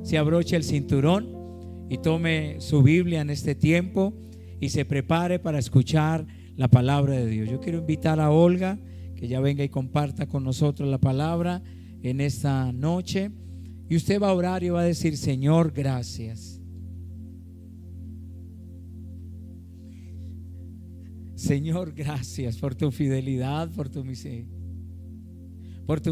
se abroche el cinturón y tome su Biblia en este tiempo y se prepare para escuchar la palabra de Dios. Yo quiero invitar a Olga que ya venga y comparta con nosotros la palabra en esta noche, y usted va a orar y va a decir: Señor, gracias. Señor, gracias por tu fidelidad, por tu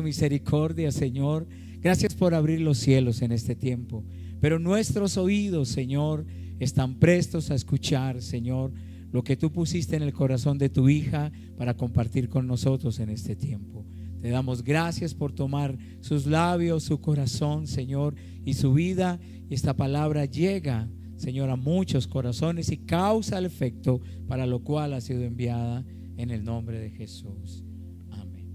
misericordia, Señor. Gracias por abrir los cielos en este tiempo. Pero nuestros oídos, Señor, están prestos a escuchar, Señor, lo que tú pusiste en el corazón de tu hija para compartir con nosotros en este tiempo. Te damos gracias por tomar sus labios, su corazón, Señor, y su vida. Y esta palabra llega, Señor, a muchos corazones y causa el efecto para lo cual ha sido enviada, en el nombre de Jesús. Amén.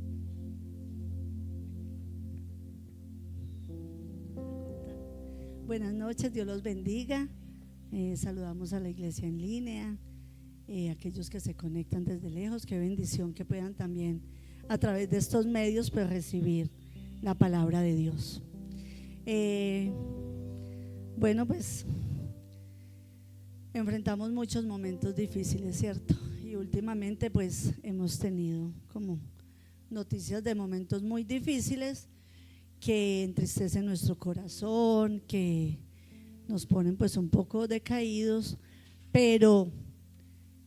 Buenas noches, Dios los bendiga. Saludamos a la iglesia en línea, aquellos que se conectan desde lejos. Qué bendición que puedan también a través de estos medios pues recibir la palabra de Dios. Bueno, pues enfrentamos muchos momentos difíciles, ¿cierto? Y últimamente pues hemos tenido como noticias de momentos muy difíciles que entristecen nuestro corazón, que nos ponen pues un poco decaídos, pero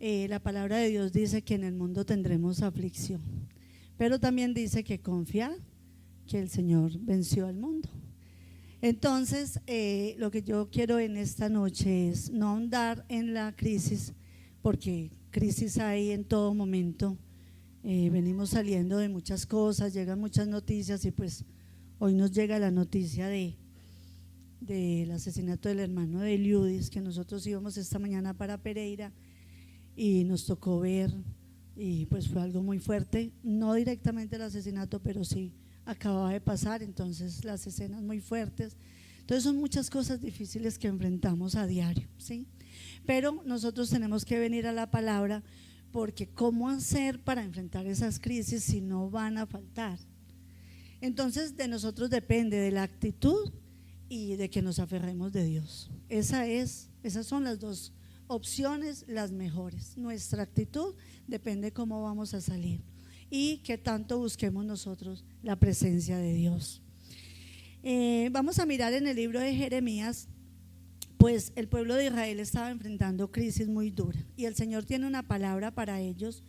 la palabra de Dios dice que en el mundo tendremos aflicción, pero también dice que confía que el Señor venció al mundo. Entonces lo que yo quiero en esta noche es no ahondar en la crisis, porque crisis hay en todo momento. Venimos saliendo de muchas cosas, llegan muchas noticias, y pues hoy nos llega la noticia del asesinato del hermano de Eliudis, que nosotros íbamos esta mañana para Pereira y nos tocó ver, y pues fue algo muy fuerte, no directamente el asesinato, pero sí acababa de pasar, entonces las escenas muy fuertes. Entonces son muchas cosas difíciles que enfrentamos a diario, ¿sí? Pero nosotros tenemos que venir a la palabra, porque ¿cómo hacer para enfrentar esas crisis si no van a faltar? Entonces de nosotros depende de la actitud y de que nos aferremos de Dios. Esas son las dos opciones, las mejores. Nuestra actitud depende cómo vamos a salir y qué tanto busquemos nosotros la presencia de Dios. Vamos a mirar en el libro de Jeremías. Pues el pueblo de Israel estaba enfrentando crisis muy duras y el Señor tiene una palabra para ellos,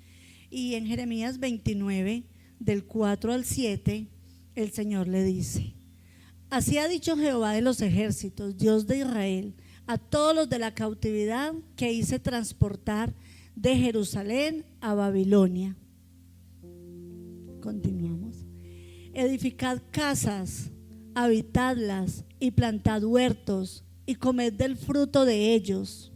y en Jeremías 29 del 4 al 7 el Señor le dice: así ha dicho Jehová de los ejércitos, Dios de Israel, a todos los de la cautividad que hice transportar de Jerusalén a Babilonia. Continuamos. Edificad casas, habitadlas y plantad huertos y comed del fruto de ellos.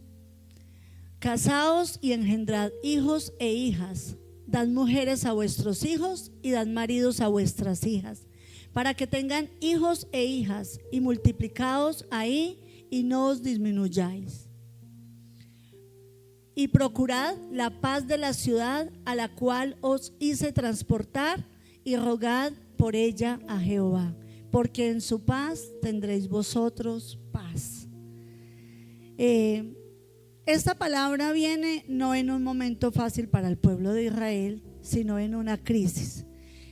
Casaos y engendrad hijos e hijas, dad mujeres a vuestros hijos y dad maridos a vuestras hijas, para que tengan hijos e hijas, y multiplicaos ahí y no os disminuyáis. Y procurad la paz de la ciudad a la cual os hice transportar, y rogad por ella a Jehová, porque en su paz tendréis vosotros paz. Esta palabra viene no en un momento fácil para el pueblo de Israel, sino en una crisis.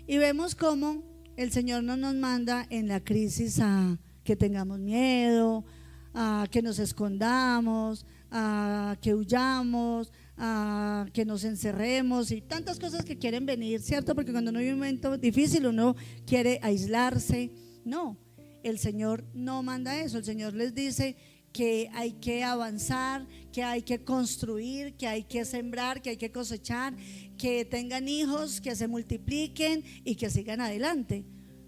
Y vemos cómo el Señor no nos manda en la crisis a que tengamos miedo, a que nos escondamos, a que huyamos, a que nos encerremos y tantas cosas que quieren venir, ¿cierto? Porque cuando no hay un momento difícil uno quiere aislarse. No, el Señor no manda eso. El Señor les dice que hay que avanzar, que hay que construir, que hay que sembrar, que hay que cosechar, que tengan hijos, que se multipliquen y que sigan adelante.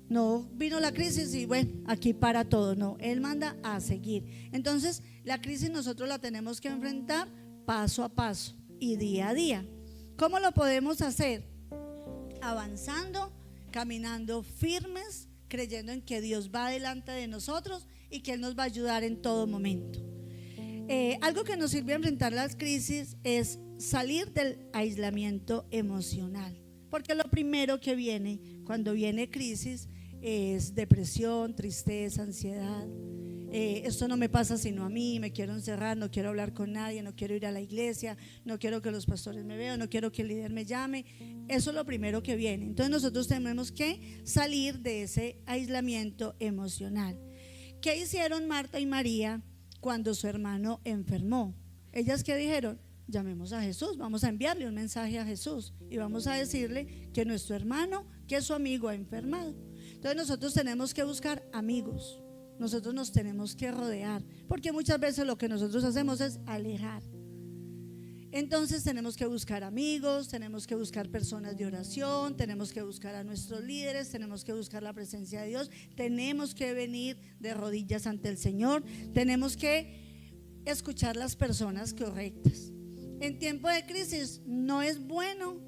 No vino la crisis y bueno, aquí para todo. No, Él manda a seguir. Entonces la crisis nosotros la tenemos que enfrentar paso a paso y día a día. ¿Cómo lo podemos hacer? Avanzando, caminando firmes, creyendo en que Dios va delante de nosotros y que Él nos va a ayudar en todo momento. Algo que nos sirve a enfrentar las crisis es salir del aislamiento emocional, porque lo primero que viene cuando viene crisis es depresión, tristeza, ansiedad, esto no me pasa sino a mí, me quiero encerrar, no quiero hablar con nadie, no quiero ir a la iglesia, no quiero que los pastores me vean, no quiero que el líder me llame. Eso es lo primero que viene. Entonces nosotros tenemos que salir de ese aislamiento emocional. ¿Qué hicieron Marta y María cuando su hermano enfermó? Ellas, ¿qué dijeron? Llamemos a Jesús, vamos a enviarle un mensaje a Jesús y vamos a decirle que nuestro hermano, que su amigo ha enfermado. Entonces nosotros tenemos que buscar amigos, nosotros nos tenemos que rodear, porque muchas veces lo que nosotros hacemos es alejar. Entonces tenemos que buscar amigos, tenemos que buscar personas de oración, tenemos que buscar a nuestros líderes, tenemos que buscar la presencia de Dios, tenemos que venir de rodillas ante el Señor, tenemos que escuchar las personas correctas. En tiempo de crisis no es bueno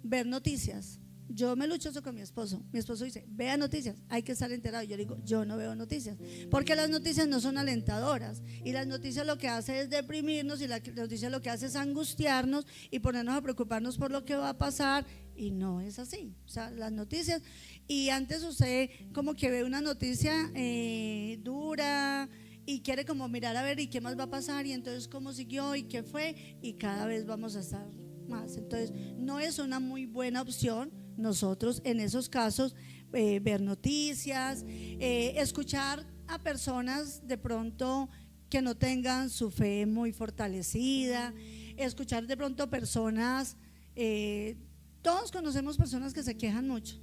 ver noticias. Yo me lucho eso con mi esposo dice, vea noticias, hay que estar enterado. Yo digo, yo no veo noticias, porque las noticias no son alentadoras, y las noticias lo que hace es deprimirnos, y las noticias lo que hace es angustiarnos y ponernos a preocuparnos por lo que va a pasar, y no es así. O sea, las noticias, y antes usted como que ve una noticia dura y quiere como mirar a ver y qué más va a pasar, y entonces cómo siguió y qué fue, y cada vez vamos a estar más. Entonces no es una muy buena opción nosotros en esos casos ver noticias, escuchar a personas de pronto que no tengan su fe muy fortalecida, escuchar de pronto personas, todos conocemos personas que se quejan mucho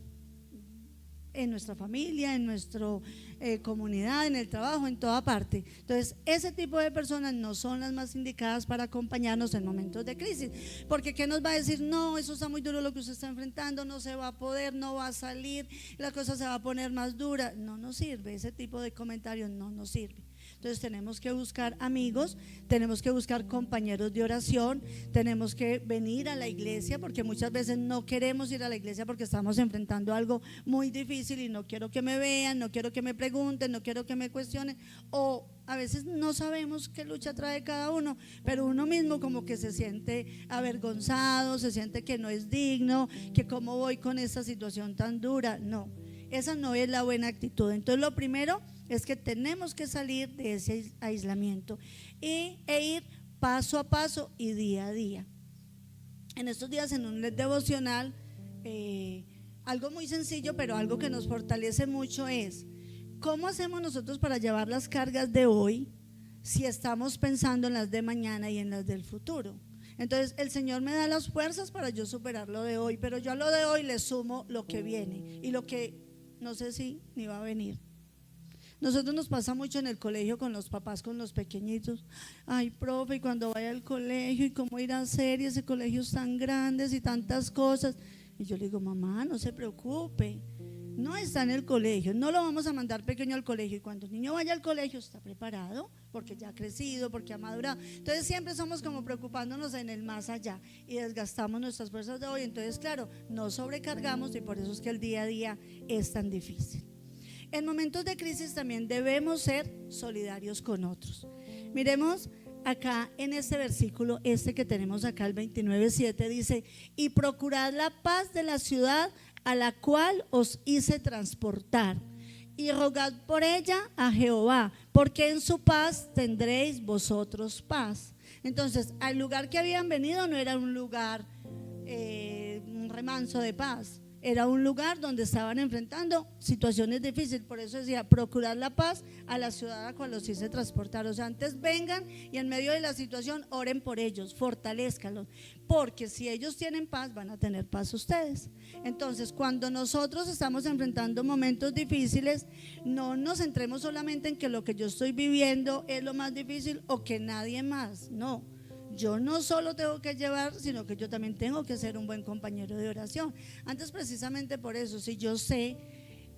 en nuestra familia, en nuestra comunidad, en el trabajo, en toda parte. Entonces ese tipo de personas no son las más indicadas para acompañarnos en momentos de crisis, porque ¿qué nos va a decir? No, eso está muy duro lo que usted está enfrentando, no se va a poder, no va a salir, la cosa se va a poner más dura. No nos sirve, ese tipo de comentarios no nos sirve. Entonces tenemos que buscar amigos, tenemos que buscar compañeros de oración, tenemos que venir a la iglesia, porque muchas veces no queremos ir a la iglesia porque estamos enfrentando algo muy difícil y no quiero que me vean, no quiero que me pregunten, no quiero que me cuestionen, o a veces no sabemos qué lucha trae cada uno, pero uno mismo como que se siente avergonzado, se siente que no es digno, que cómo voy con esta situación tan dura. No, esa no es la buena actitud. Entonces lo primero es que tenemos que salir de ese aislamiento e ir paso a paso y día a día. En estos días en un devocional, algo muy sencillo pero algo que nos fortalece mucho es ¿cómo hacemos nosotros para llevar las cargas de hoy si estamos pensando en las de mañana y en las del futuro? Entonces el Señor me da las fuerzas para yo superar lo de hoy, pero yo a lo de hoy le sumo lo que viene y lo que no sé si ni va a venir. Nosotros nos pasa mucho en el colegio con los papás, con los pequeñitos. Ay, profe, y cuando vaya al colegio, ¿y cómo ir a hacer? Y ese colegio es tan grande y tantas cosas. Y yo le digo, mamá, no se preocupe, no está en el colegio, no lo vamos a mandar pequeño al colegio. Y cuando el niño vaya al colegio está preparado, porque ya ha crecido, porque ha madurado. Entonces siempre somos como preocupándonos en el más allá y desgastamos nuestras fuerzas de hoy. Entonces claro, nos sobrecargamos y por eso es que el día a día es tan difícil. En momentos de crisis también debemos ser solidarios con otros. Miremos acá en este versículo, que tenemos acá, el 29:7, dice: y procurad la paz de la ciudad a la cual os hice transportar, y rogad por ella a Jehová, porque en su paz tendréis vosotros paz. Entonces, al lugar que habían venido no era un lugar, un remanso de paz. Era un lugar donde estaban enfrentando situaciones difíciles. Por eso decía, procurar la paz a la ciudad a la cual los hice transportar. O sea, antes vengan y en medio de la situación oren por ellos, fortalezcanlos, porque si ellos tienen paz, van a tener paz ustedes. Entonces, cuando nosotros estamos enfrentando momentos difíciles, no nos centremos solamente en que lo que yo estoy viviendo es lo más difícil o que nadie más. No, yo no solo tengo que llevar, sino que yo también tengo que ser un buen compañero de oración. Antes, precisamente por eso, si yo sé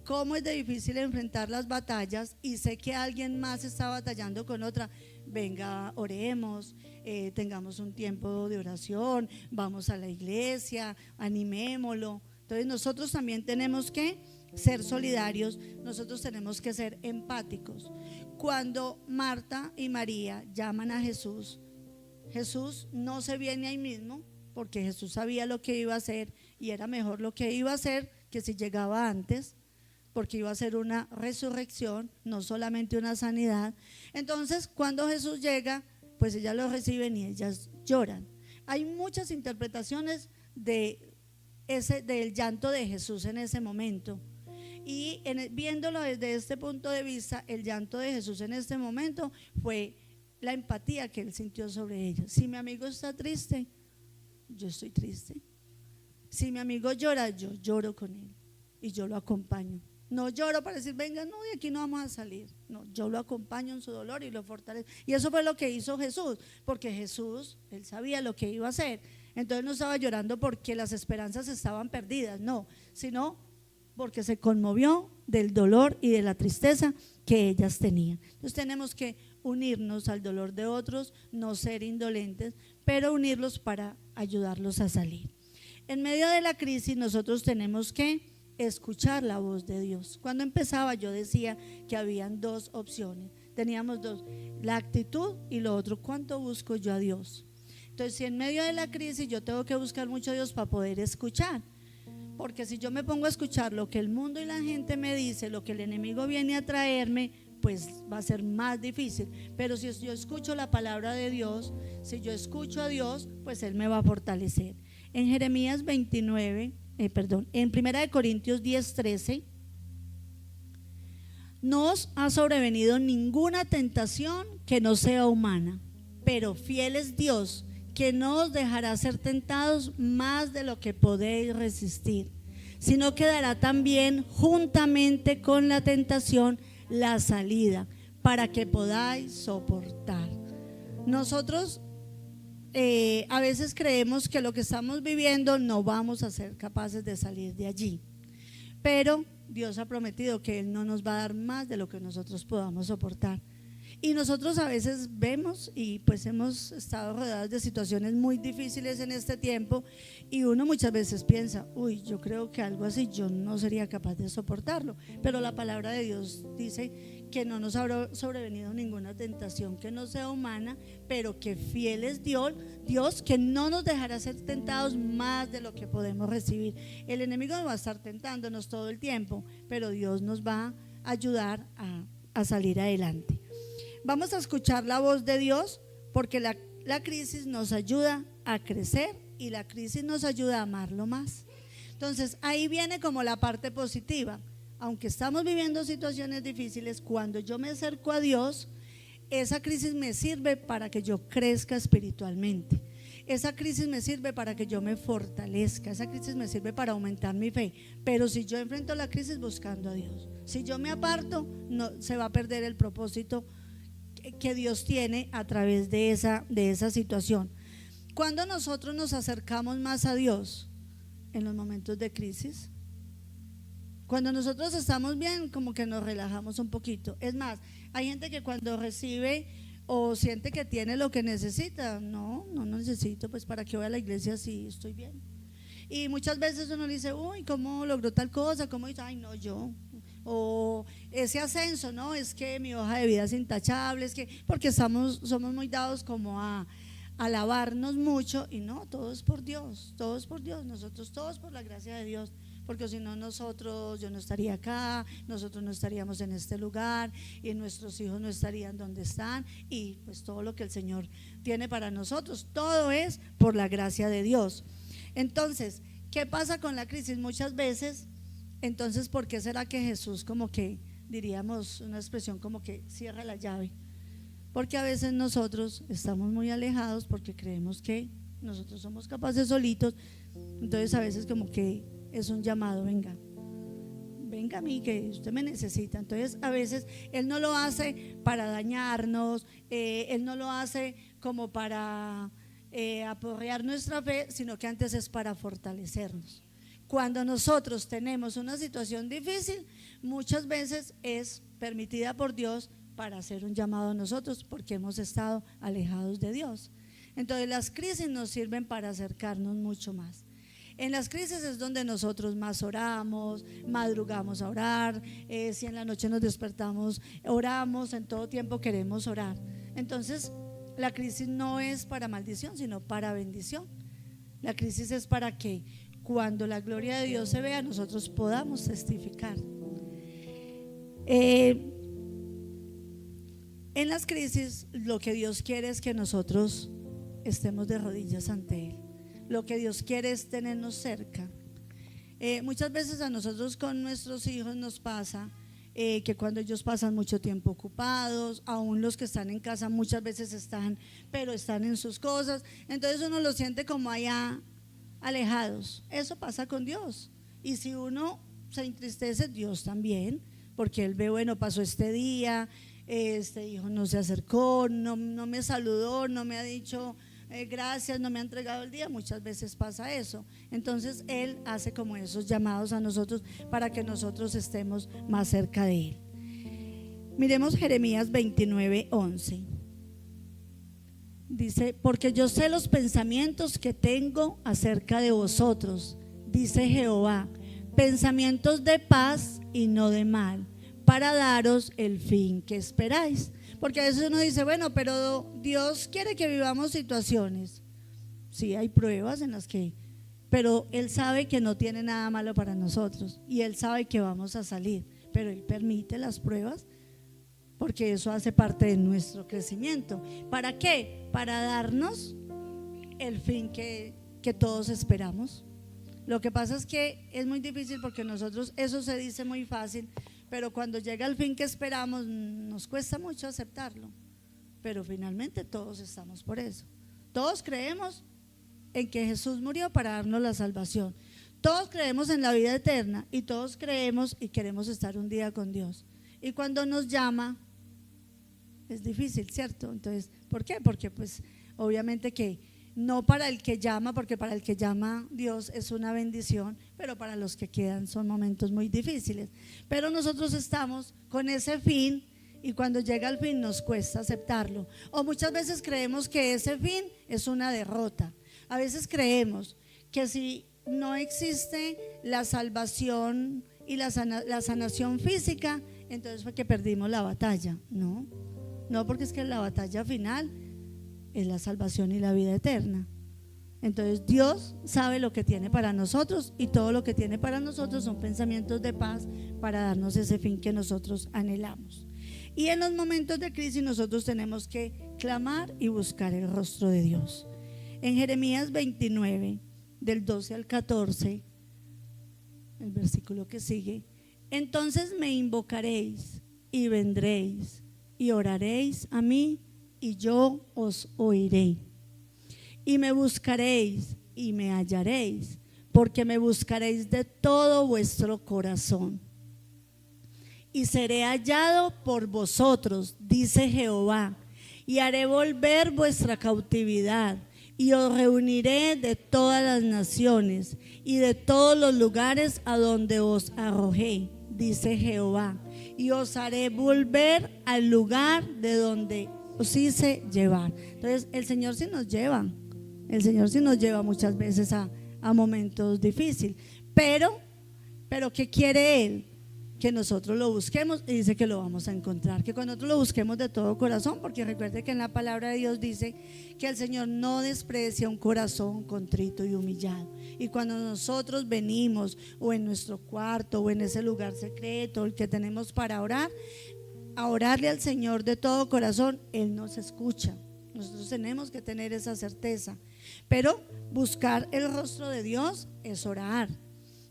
cómo es de difícil enfrentar las batallas y sé que alguien más está batallando con otra, venga, oremos, tengamos un tiempo de oración, vamos a la iglesia, animémoslo. Entonces nosotros también tenemos que ser solidarios, nosotros tenemos que ser empáticos. Cuando Marta y María llaman a Jesús, Jesús no se viene ahí mismo, porque Jesús sabía lo que iba a hacer y era mejor lo que iba a hacer que si llegaba antes. porque iba a ser una resurrección, no solamente una sanidad. Entonces, cuando Jesús llega, pues ellas lo reciben y ellas lloran. Hay muchas interpretaciones del llanto de Jesús en ese momento. Y viéndolo desde este punto de vista, el llanto de Jesús en este momento fue la empatía que él sintió sobre ellas. Si mi amigo está triste, yo estoy triste. Si mi amigo llora, yo lloro con él y yo lo acompaño. No lloro para decir, venga, no, de aquí no vamos a salir. No, yo lo acompaño en su dolor y lo fortalezco. Y eso fue lo que hizo Jesús, porque Jesús, él sabía lo que iba a hacer. Entonces no estaba llorando porque las esperanzas estaban perdidas, no, sino porque se conmovió del dolor y de la tristeza que ellas tenían. Entonces tenemos que unirnos al dolor de otros, no ser indolentes, pero unirlos para ayudarlos a salir. En medio de la crisis nosotros tenemos que escuchar la voz de Dios. Cuando empezaba yo decía que habían dos opciones, teníamos dos, la actitud y lo otro, ¿cuánto busco yo a Dios? Entonces, si en medio de la crisis yo tengo que buscar mucho a Dios para poder escuchar, porque si yo me pongo a escuchar lo que el mundo y la gente me dice, lo que el enemigo viene a traerme, pues va a ser más difícil. Pero si yo escucho la palabra de Dios, si yo escucho a Dios, pues Él me va a fortalecer. En Jeremías 29, en 1 Corintios 10:13, no os ha sobrevenido ninguna tentación que no sea humana, pero fiel es Dios, que no os dejará ser tentados más de lo que podéis resistir, sino que dará también juntamente con la tentación la salida, para que podáis soportar. Nosotros a veces creemos que lo que estamos viviendo no vamos a ser capaces de salir de allí, pero Dios ha prometido que Él no nos va a dar más de lo que nosotros podamos soportar. Y nosotros a veces vemos y pues hemos estado rodeados de situaciones muy difíciles en este tiempo, y uno muchas veces piensa, uy, yo creo que algo así yo no sería capaz de soportarlo, pero la palabra de Dios dice que no nos habrá sobrevenido ninguna tentación que no sea humana, pero que fiel es Dios, que no nos dejará ser tentados más de lo que podemos recibir. El enemigo va a estar tentándonos todo el tiempo, pero Dios nos va a ayudar a salir adelante. Vamos a escuchar la voz de Dios, porque la crisis nos ayuda a crecer y la crisis nos ayuda a amarlo más. Entonces ahí viene como la parte positiva. Aunque estamos viviendo situaciones difíciles, cuando yo me acerco a Dios, esa crisis me sirve para que yo crezca espiritualmente. Esa crisis me sirve para que yo me fortalezca. Esa crisis me sirve para aumentar mi fe. Pero si yo enfrento la crisis buscando a Dios, si yo me aparto, no, se va a perder el propósito que Dios tiene a través de esa situación. Cuando nosotros nos acercamos más a Dios en los momentos de crisis, cuando nosotros estamos bien, como que nos relajamos un poquito. Es más, hay gente que cuando recibe o siente que tiene lo que necesita, no necesito, pues para qué voy a la iglesia si estoy bien. Y muchas veces uno le dice, uy, ¿cómo logró tal cosa? ¿Cómo hizo? Ay, no, yo. O ese ascenso, no, es que mi hoja de vida es intachable, es que, porque somos muy dados como a alabarnos mucho, y no, todo es por Dios, nosotros todos por la gracia de Dios, porque si no yo no estaría acá, nosotros no estaríamos en este lugar, y nuestros hijos no estarían donde están, y pues todo lo que el Señor tiene para nosotros, todo es por la gracia de Dios. Entonces, ¿qué pasa con la crisis? Muchas veces, entonces, ¿por qué será que Jesús, como que diríamos una expresión como que cierra la llave? Porque a veces nosotros estamos muy alejados porque creemos que nosotros somos capaces solitos. Entonces a veces como que es un llamado, venga a mí, que usted me necesita. Entonces a veces Él no lo hace para dañarnos, Él no lo hace como para aporrear nuestra fe, sino que antes es para fortalecernos. Cuando nosotros tenemos una situación difícil, muchas veces es permitida por Dios para hacer un llamado a nosotros, porque hemos estado alejados de Dios. Entonces las crisis nos sirven para acercarnos mucho más. En las crisis es donde nosotros más oramos, madrugamos a orar, si en la noche nos despertamos, oramos, en todo tiempo queremos orar. Entonces la crisis no es para maldición, sino para bendición. La crisis es para que cuando la gloria de Dios se vea, nosotros podamos testificar. En las crisis lo que Dios quiere es que nosotros estemos de rodillas ante Él. Lo que Dios quiere es tenernos cerca. Muchas veces a nosotros con nuestros hijos nos pasa que cuando ellos pasan mucho tiempo ocupados, aún los que están en casa muchas veces están, pero están en sus cosas, entonces uno los siente como allá alejados. Eso pasa con Dios, y si uno se entristece, Dios también, porque Él ve, bueno, pasó este día, este hijo no se acercó, no me saludó, no me ha dicho gracias, no me ha entregado el día. Muchas veces pasa eso. Entonces Él hace como esos llamados a nosotros para que nosotros estemos más cerca de Él. Miremos Jeremías 29:11. Dice: porque yo sé los pensamientos que tengo acerca de vosotros, dice Jehová, pensamientos de paz y no de mal, para daros el fin que esperáis. Porque a veces uno dice, bueno, pero Dios quiere que vivamos situaciones. Sí, hay pruebas en las que, pero Él sabe que no tiene nada malo para nosotros, y Él sabe que vamos a salir, pero Él permite las pruebas porque eso hace parte de nuestro crecimiento. ¿Para qué? Para darnos el fin que todos esperamos. Lo que pasa es que es muy difícil, porque nosotros, eso se dice muy fácil, pero cuando llega el fin que esperamos nos cuesta mucho aceptarlo. Pero finalmente todos estamos por eso. Todos creemos en que Jesús murió para darnos la salvación. Todos creemos en la vida eterna, y todos creemos y queremos estar un día con Dios. Y cuando nos llama es difícil, ¿cierto? Entonces, ¿por qué? Porque pues obviamente que no para el que llama, porque para el que llama Dios es una bendición, pero para los que quedan son momentos muy difíciles. Pero nosotros estamos con ese fin, y cuando llega el fin nos cuesta aceptarlo. O muchas veces creemos que ese fin es una derrota. A veces creemos que si no existe la salvación y la sanación física, entonces fue que perdimos la batalla. No, porque es que la batalla final es la salvación y la vida eterna. Entonces Dios sabe lo que tiene para nosotros, y todo lo que tiene para nosotros son pensamientos de paz para darnos ese fin que nosotros anhelamos. Y en los momentos de crisis nosotros tenemos que clamar y buscar el rostro de Dios. En Jeremías 29, del 12 al 14, el versículo que sigue: entonces me invocaréis y vendréis y oraréis a mí, y yo os oiré. Y me buscaréis y me hallaréis, porque me buscaréis de todo vuestro corazón. Y seré hallado por vosotros, dice Jehová, y haré volver vuestra cautividad, y os reuniré de todas las naciones y de todos los lugares a donde os arrojé, dice Jehová, y os haré volver al lugar de donde os hice llevar. Entonces el Señor sí nos lleva, muchas veces a momentos difíciles, pero ¿qué quiere Él? Que nosotros lo busquemos, y dice que lo vamos a encontrar, que cuando nosotros lo busquemos de todo corazón, porque recuerde que en la palabra de Dios dice que el Señor no desprecia un corazón contrito y humillado. Y cuando nosotros venimos, o en nuestro cuarto, o en ese lugar secreto, el que tenemos para orar, a orarle al Señor de todo corazón, Él nos escucha. Nosotros tenemos que tener esa certeza. Pero buscar el rostro de Dios es orar,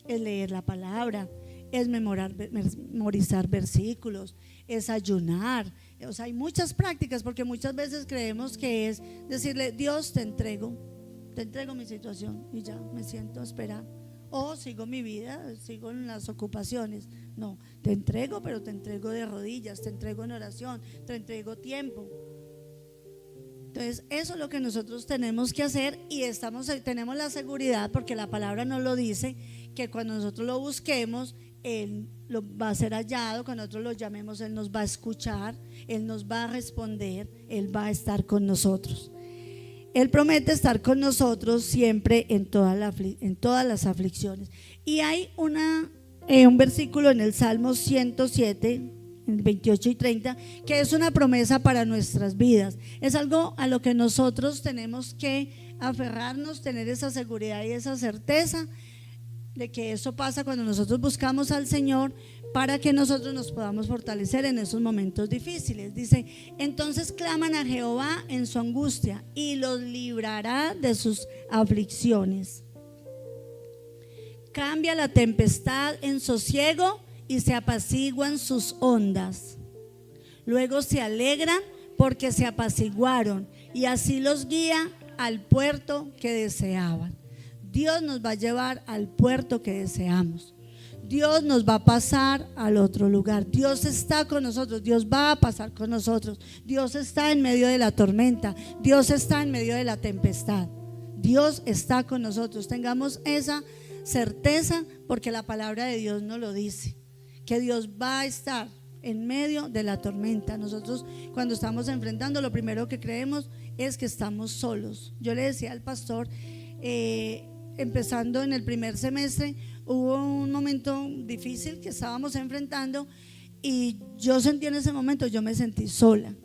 es leer la palabra, es memorizar versículos, es ayunar. O sea, hay muchas prácticas, porque muchas veces creemos que es decirle: Dios, te entrego mi situación, y ya me siento a esperar, o sigo mi vida, sigo en las ocupaciones. No, te entrego, pero te entrego de rodillas, te entrego en oración, te entrego tiempo. Entonces eso es lo que nosotros tenemos que hacer, y tenemos la seguridad, porque la palabra nos lo dice, que cuando nosotros lo busquemos, Él lo va a ser hallado. Cuando nosotros lo llamemos, Él nos va a escuchar, Él nos va a responder, Él va a estar con nosotros. Él promete estar con nosotros siempre en todas las aflicciones. Y hay un versículo en el Salmo 107, en 28 y 30, que es una promesa para nuestras vidas. Es algo a lo que nosotros tenemos que aferrarnos, tener esa seguridad y esa certeza. de que eso pasa cuando nosotros buscamos al Señor para que nosotros nos podamos fortalecer en esos momentos difíciles. Dice, entonces claman a Jehová en su angustia y los librará de sus aflicciones. Cambia la tempestad en sosiego y se apaciguan sus ondas. Luego se alegran porque se apaciguaron y así los guía al puerto que deseaban. Dios nos va a llevar al puerto que deseamos. Dios nos va a pasar al otro lugar. Dios está con nosotros. Dios va a pasar con nosotros. Dios está en medio de la tormenta. Dios está en medio de la tempestad. Dios está con nosotros. Tengamos esa certeza porque la palabra de Dios nos lo dice, que Dios va a estar en medio de la tormenta. Nosotros cuando estamos enfrentando, lo primero que creemos es que estamos solos. Yo le decía al pastor, empezando en el primer semestre, hubo un momento difícil que estábamos enfrentando y yo sentí en ese momento, yo me sentí sola.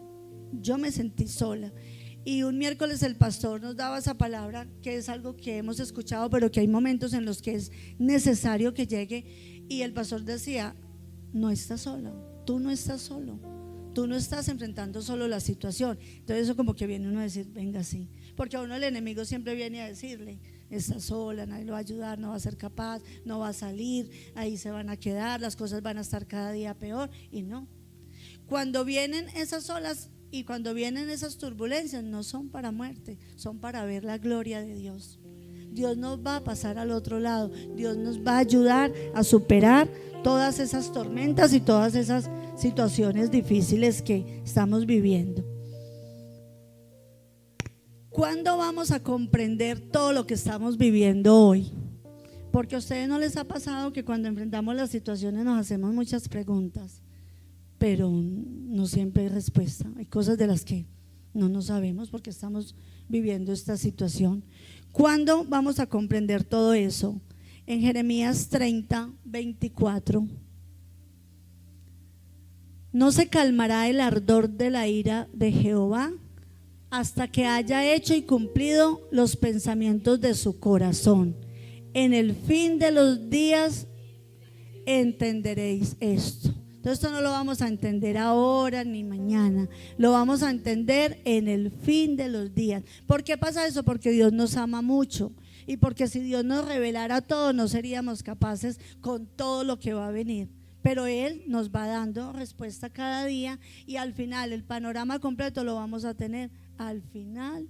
Y un miércoles el pastor nos daba esa palabra, que es algo que hemos escuchado, pero que hay momentos en los que es necesario que llegue. Y el pastor decía, no estás solo, tú no estás solo, tú no estás enfrentando solo la situación. Entonces eso como que viene uno a decir, venga, sí, porque a uno el enemigo siempre viene a decirle, está sola, nadie lo va a ayudar, no va a ser capaz, no va a salir, ahí se van a quedar, las cosas van a estar cada día peor. Y no, cuando vienen esas olas y cuando vienen esas turbulencias, no son para muerte, son para ver la gloria de Dios. Dios nos va a pasar al otro lado, Dios nos va a ayudar a superar todas esas tormentas y todas esas situaciones difíciles que estamos viviendo. ¿Cuándo vamos a comprender todo lo que estamos viviendo hoy? Porque a ustedes no les ha pasado que cuando enfrentamos las situaciones nos hacemos muchas preguntas, pero no siempre hay respuesta. Hay cosas de las que no nos sabemos porque estamos viviendo esta situación. ¿Cuándo vamos a comprender todo eso? En Jeremías 30, 24. No se calmará el ardor de la ira de Jehová hasta que haya hecho y cumplido los pensamientos de su corazón. En el fin de los días entenderéis esto. Entonces esto no lo vamos a entender ahora ni mañana, lo vamos a entender en el fin de los días. ¿Por qué pasa eso? Porque Dios nos ama mucho y porque si Dios nos revelara todo no seríamos capaces con todo lo que va a venir. Pero Él nos va dando respuesta cada día y al final el panorama completo lo vamos a tener al final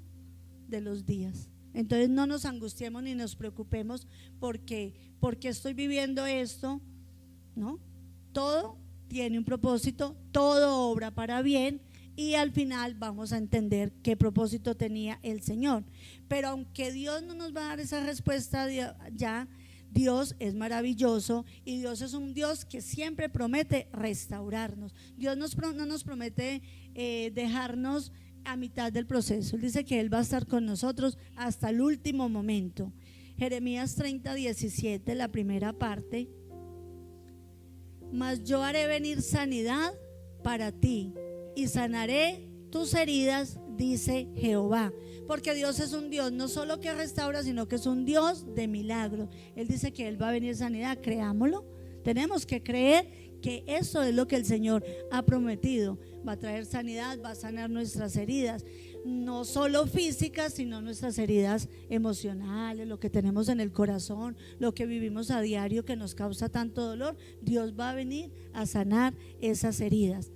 de los días. Entonces no nos angustiemos ni nos preocupemos porque estoy viviendo esto, ¿no? Todo tiene un propósito, todo obra para bien y al final vamos a entender qué propósito tenía el Señor. Pero aunque Dios no nos va a dar esa respuesta ya, Dios es maravilloso y Dios es un Dios que siempre promete restaurarnos. Dios no nos promete dejarnos a mitad del proceso. Él dice que Él va a estar con nosotros hasta el último momento. Jeremías 30, 17, la primera parte. Mas yo haré venir sanidad para ti y sanaré tus heridas, dice Jehová. Porque Dios es un Dios no solo que restaura, sino que es un Dios de milagro. Él dice que Él va a venir sanidad, creámoslo. Tenemos que creer que eso es lo que el Señor ha prometido. Va a traer sanidad, va a sanar nuestras heridas, no solo físicas, sino nuestras heridas emocionales, lo que tenemos en el corazón, lo que vivimos a diario que nos causa tanto dolor. Dios va a venir a sanar esas heridas.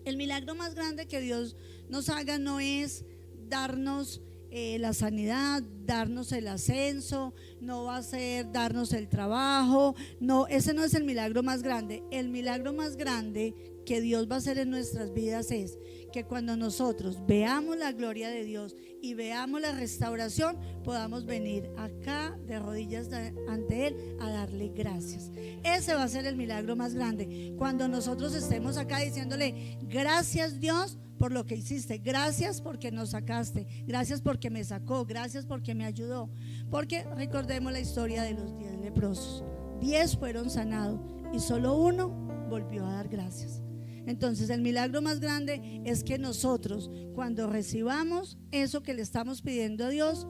El milagro más grande que Dios nos haga no es darnos la sanidad, darnos el ascenso, no va a ser darnos el trabajo, no, ese no es el milagro más grande. El milagro más grande que Dios va a hacer en nuestras vidas es que cuando nosotros veamos la gloria de Dios y veamos la restauración, podamos venir acá de rodillas ante Él a darle gracias. Ese va a ser el milagro más grande, cuando nosotros estemos acá diciéndole gracias Dios por lo que hiciste, gracias porque nos sacaste, gracias porque me sacó, gracias porque me ayudó. Porque recordemos la historia de los 10 leprosos, 10 fueron sanados y solo uno volvió a dar gracias. Entonces el milagro más grande es que nosotros, cuando recibamos eso que le estamos pidiendo a Dios,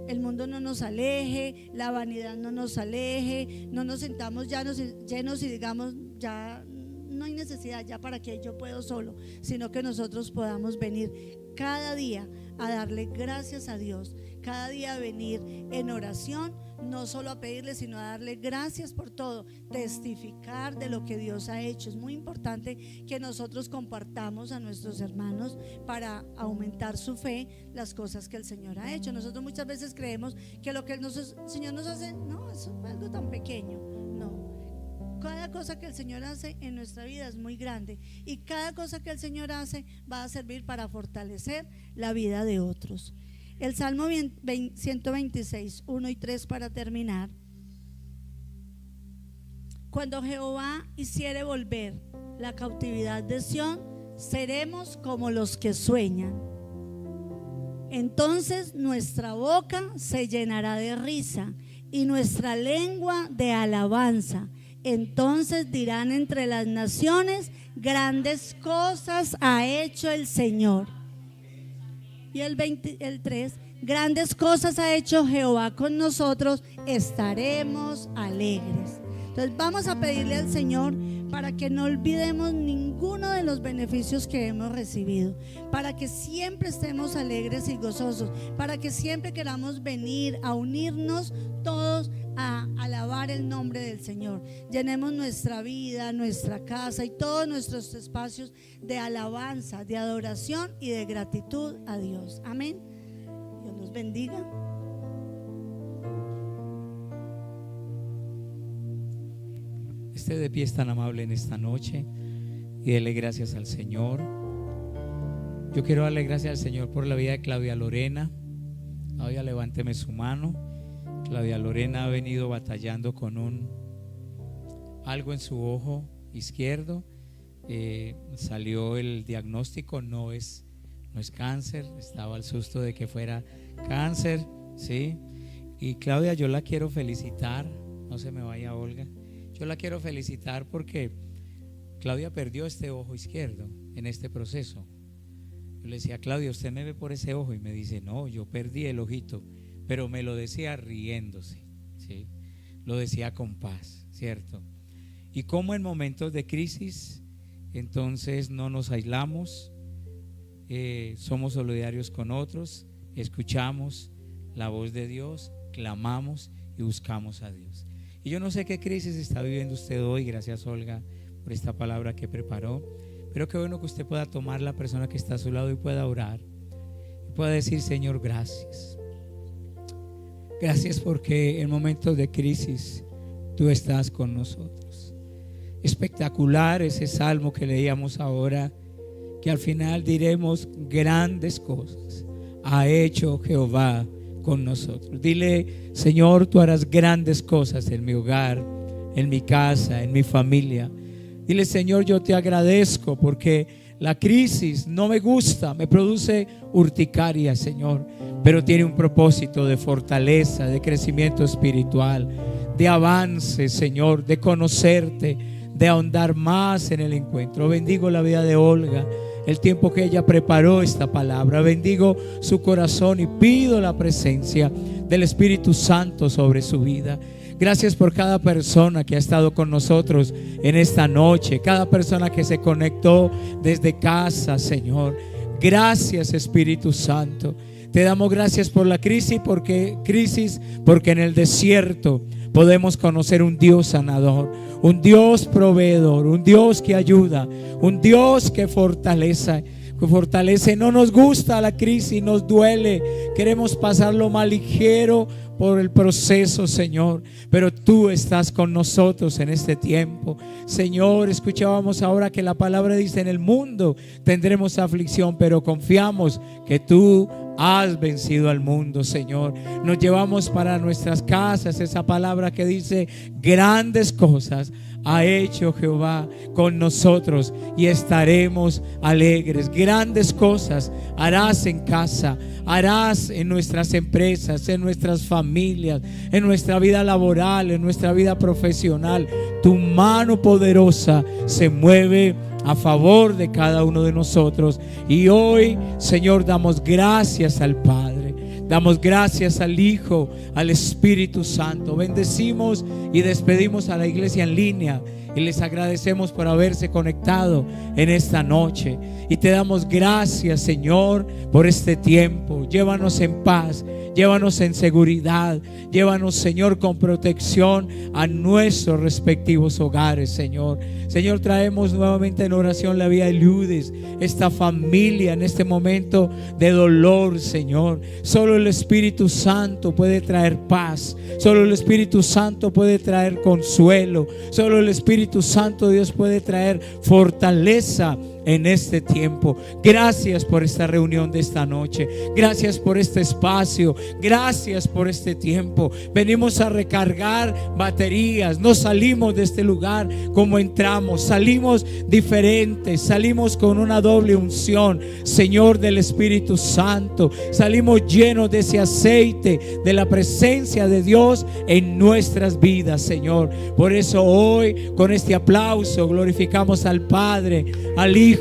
el mundo no nos aleje, la vanidad no nos aleje, no nos sentamos llenos y digamos ya no hay necesidad, ya para qué, yo puedo solo, sino que nosotros podamos venir cada día a darle gracias a Dios, cada día a venir en oración, no solo a pedirle, sino a darle gracias por todo, testificar de lo que Dios ha hecho. Es muy importante que nosotros compartamos a nuestros hermanos para aumentar su fe, las cosas que el Señor ha hecho. Nosotros muchas veces creemos que lo que el Señor nos hace, no, es algo tan pequeño. No, cada cosa que el Señor hace en nuestra vida es muy grande, y cada cosa que el Señor hace va a servir para fortalecer la vida de otros. El Salmo 126, 1 y 3 para terminar. Cuando Jehová hiciere volver la cautividad de Sión, seremos como los que sueñan. Entonces nuestra boca se llenará de risa y nuestra lengua de alabanza. Entonces dirán entre las naciones: grandes cosas ha hecho el Señor. Y el 3, grandes cosas ha hecho Jehová con nosotros, estaremos alegres. Entonces vamos a pedirle al Señor para que no olvidemos ninguno de los beneficios que hemos recibido, para que siempre estemos alegres y gozosos, para que siempre queramos venir a unirnos todos a alabar el nombre del Señor. Llenemos nuestra vida, nuestra casa y todos nuestros espacios de alabanza, de adoración y de gratitud a Dios. Amén. Dios los bendiga. Esté de pie, es tan amable en esta noche, y dele gracias al Señor. Yo quiero darle gracias al Señor por la vida de Claudia Lorena. Claudia, levánteme su mano. Claudia Lorena ha venido batallando con algo en su ojo izquierdo. Salió el diagnóstico, no es cáncer. Estaba al susto de que fuera cáncer, ¿sí? Y Claudia, yo la quiero felicitar. No se me vaya, Olga. Yo la quiero felicitar porque Claudia perdió este ojo izquierdo en este proceso. Yo le decía: Claudia, ¿usted me ve por ese ojo? Y me dice: no, yo perdí el ojito. Pero me lo decía riéndose, ¿sí? Lo decía con paz, ¿cierto? Y como en momentos de crisis, entonces no nos aislamos, somos solidarios con otros, escuchamos la voz de Dios, clamamos y buscamos a Dios. Y yo no sé qué crisis está viviendo usted hoy. Gracias, Olga, por esta palabra que preparó. Pero qué bueno que usted pueda tomar la persona que está a su lado y pueda orar y pueda decir: Señor, gracias. Gracias porque en momentos de crisis tú estás con nosotros. Espectacular ese salmo que leíamos ahora, que al final diremos: grandes cosas ha hecho Jehová con nosotros. Dile: Señor, tú harás grandes cosas en mi hogar, en mi casa, en mi familia. Dile: Señor, yo te agradezco porque la crisis no me gusta, me produce urticaria, Señor, pero tiene un propósito de fortaleza, de crecimiento espiritual, de avance, Señor, de conocerte, de ahondar más en el encuentro. Bendigo la vida de Olga, el tiempo que ella preparó esta palabra. Bendigo su corazón y pido la presencia del Espíritu Santo sobre su vida. Gracias por cada persona que ha estado con nosotros en esta noche, cada persona que se conectó desde casa, Señor. Gracias, Espíritu Santo. Te damos gracias por la crisis porque en el desierto podemos conocer un Dios sanador, un Dios proveedor, un Dios que ayuda, un Dios que fortalece. No nos gusta la crisis, nos duele, queremos pasarlo más ligero por el proceso, Señor, pero tú estás con nosotros en este tiempo. Señor, escuchábamos ahora que la palabra dice: en el mundo tendremos aflicción, pero confiamos que tú has vencido al mundo, Señor. Nos llevamos para nuestras casas esa palabra que dice: grandes cosas ha hecho Jehová con nosotros y estaremos alegres. Grandes cosas harás en casa, harás en nuestras empresas, en nuestras familias, en nuestra vida laboral, en nuestra vida profesional. Tu mano poderosa se mueve a favor de cada uno de nosotros. Y hoy, Señor, damos gracias al Padre. Damos gracias al Hijo, al Espíritu Santo. Bendecimos y despedimos a la iglesia en línea y les agradecemos por haberse conectado en esta noche. Y te damos gracias, Señor, por este tiempo. Llévanos en paz, llévanos en seguridad, llévanos, Señor, con protección a nuestros respectivos hogares, Señor. Señor, traemos nuevamente en oración la vida de Ludes, esta familia en este momento de dolor, Señor. Solo el Espíritu Santo puede traer paz, solo el Espíritu Santo puede traer consuelo, solo el Espíritu Santo, Dios, puede traer fortaleza en este tiempo. Gracias por esta reunión de esta noche. Gracias por este espacio. Gracias por este tiempo. Venimos a recargar baterías. No salimos de este lugar como entramos. Salimos diferentes. Salimos con una doble unción, Señor, del Espíritu Santo. Salimos llenos de ese aceite, de la presencia de Dios en nuestras vidas, Señor. Por eso hoy, con este aplauso, glorificamos al Padre, al Hijo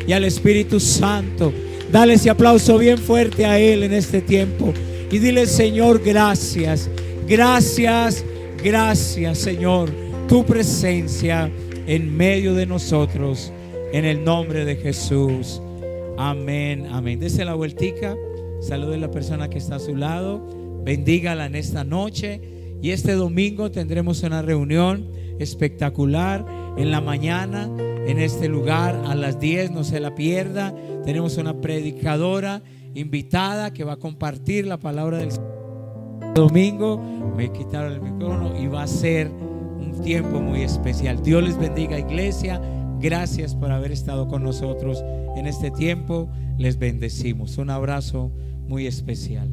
y al Espíritu Santo. Dale ese aplauso bien fuerte a Él en este tiempo y dile: Señor, gracias, gracias, gracias, Señor, tu presencia en medio de nosotros, en el nombre de Jesús. Amén, amén. Dese la vueltica, salude a la persona que está a su lado, bendígala en esta noche. Y este domingo tendremos una reunión espectacular en la mañana en este lugar a las 10, no se la pierda. Tenemos una predicadora invitada que va a compartir la palabra del domingo. Me quitaron el micrófono y va a ser un tiempo muy especial. Dios les bendiga, iglesia. Gracias por haber estado con nosotros en este tiempo. Les bendecimos. Un abrazo muy especial.